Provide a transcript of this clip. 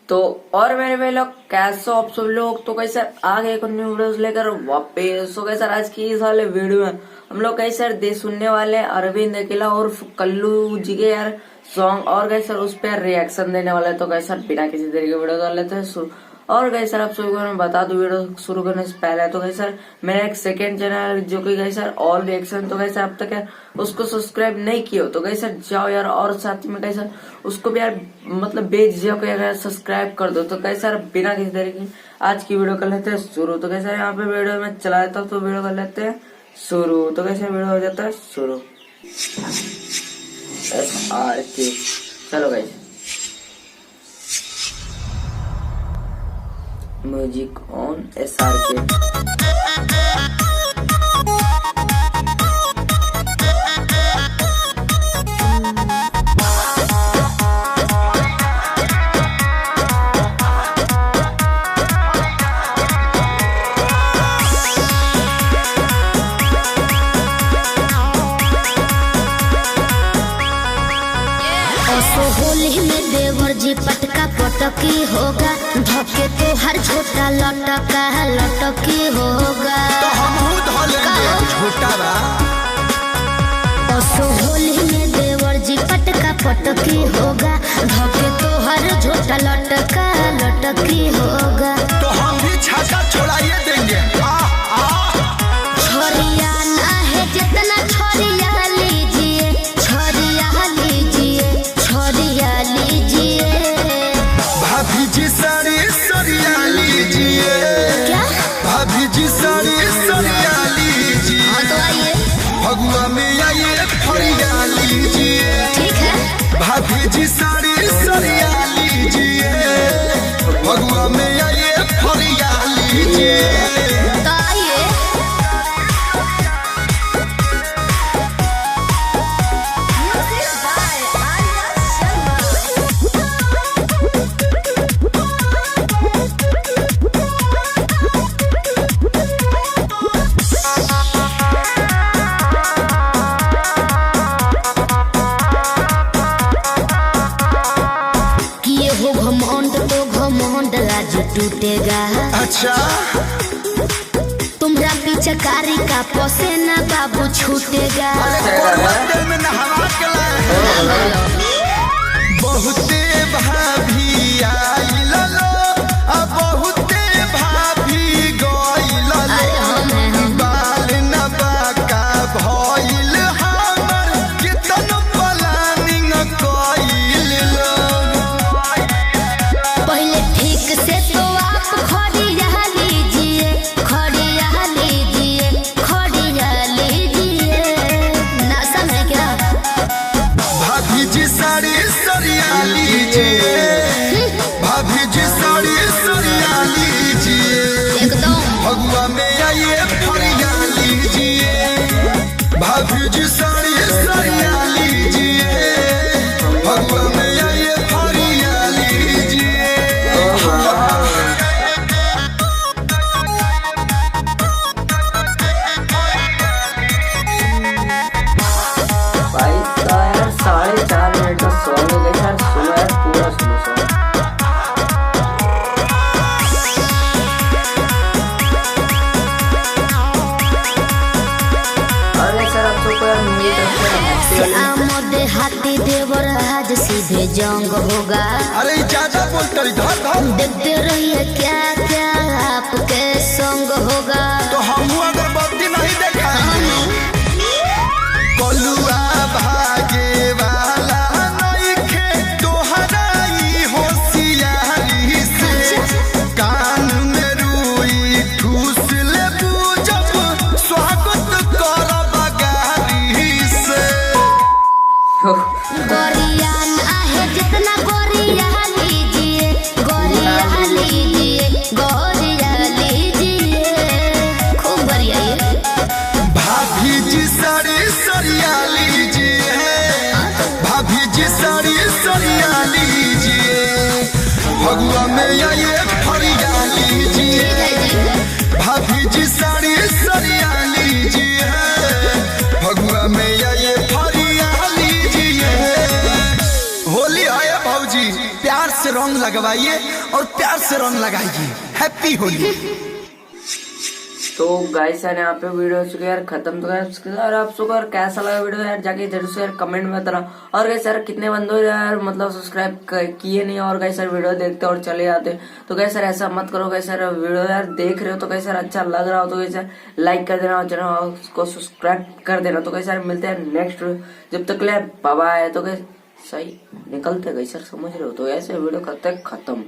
तो और मेरे भाई लोग कैसे हो आप सब लोग। तो कैसे आगे एक न्यू वीडियोस लेकर वापस। तो कैसे आज की इस वाले वीडियो में हम लोग कैसे दे सुनने वाले अरविंद अकेला और कल्लू जी के यार सॉन्ग और कैसे उस पर रिएक्शन देने वाले। तो कैसे बिना किसी तरीके की वीडियो डाल लेते हैं। और कैसे आप सभी को मैं बता दूं वीडियो शुरू करने से पहले तो कैसे मेरा एक सेकंड चैनल जो कि कैसे ऑल रिएक्शन तो कैसे अब तक है उसको सब्सक्राइब नहीं किया तो कैसे जाओ यार और साथ में कैसे उसको भी यार मतलब बेझिझक को यार सब्सक्राइब कर दो। तो कैसे यार बिना किसी तरीके की आज की वीडियो कर लेते हैं शुरू। तो कैसे यहाँ पे वीडियो में चला देता हूँ तो वीडियो कर लेते हैं शुरू। तो कैसे वीडियो हो जाता है शुरू। चलो guys music on SRK। Holi में देवर जी पटका पटकी होगा धके तो हर झोटा लटका लटकी होगा तो हम झोटा बा। होली में देवर जी पटका पटकी होगा धके तो हर झोटा लटका लटकी होगा। तो हम भी छाता छोड़ाइए देंगे। छोरिया ना है जितना छोरिया लीजिए छोरिया लीजिए छोरिया लीजिए। भाभी जी साड़ी सरिया लीजिए। क्या भाभी जी साड़ी सरिया लीजिए। हाँ तो आइए भगुआ में आइए फरिया लीजिए। ठीक है भाभी जी साड़ी सरिया लीजिए। भगुआ में आइए फरिया लीजिए। तो आइए किए हो घमंड तो घमंड लाज टूटेगा। अच्छा तुम्हारा पिचकारी का पसेना बाबू छूटेगा। तेल में नहा के लाए बहुते भाभी आई लो अब बहुते भाभी गई लो बाल न बाका भइल हमर कितन प्लानिंग कइल लो। पहले ठीक से तो आप खड़िया लीजिए खड़िया लीजिए खड़िया लीजिए। ना समझे क्या भाभी जी साड़ी सरिया लीजिए। भाभी जी साड़ी सरिया लीजिए। एकदम भगुआ में आइए फरिया लीजिए। भाभी जी साड़ी सरिया लीजिए। भगुआ में आइए फरिया लीजिए। भाई यार 4.5 मिनट का सॉन्ग है यार सुनो यार पूरा सुनो सॉन्ग। अरे सर आप सबको यार म्यूजिक आमदे हाथी देवर आज सीधे जंग होगा। अरे ज्यादा बोलते धर देखते रहिए क्या क्या आपके संग होगा। तो हम अगरबत्ती नहीं देखाएंगे। कलुआ भागे वाला नइखे तोहरा ई होशियारी से। कान में रुई ठूस ले जब स्वागत करब गारी से। गोरिया ना है जितना गोरिया लीजिए गोरिया लीजिए गोरिया लीजिए खूब गोरिया ये। भाभी जी साड़ी सरिया लीजिए। भाभी जी साड़ी सरिया लीजिए। भगुआ में आइए फरिया लीजिए। भाभी जी साड़ी सरिया लीजिए। भगुआ में आइए फरिया लीजिए। होली आया भौजी प्यार से रंग लगवाइए और प्यार से रंग लगाइए। हैप्पी होली। तो गाइस यार यहाँ पे वीडियो चुके यार खत्म। तो यार आप सबको यार कैसा लगा वीडियो यार जाके जरूर से यार कमेंट में बताना। और गाइस यार कितने बंदों यार मतलब सब्सक्राइब किए नहीं और गाइस यार वीडियो देखते और चले जाते। तो गाइस यार ऐसा मत करो। गाइस यार वीडियो यार देख रहे हो तो गाइस यार अच्छा लग रहा हो तो गाइस यार लाइक कर देना और चैनल को सब्सक्राइब कर देना। तो गाइस यार मिलते हैं नेक्स्ट वीडियो, जब तक ले बाय बाय। तो गाइस सही निकलते गाइस यार समझ रहे हो। तो ऐसे वीडियो करते खत्म।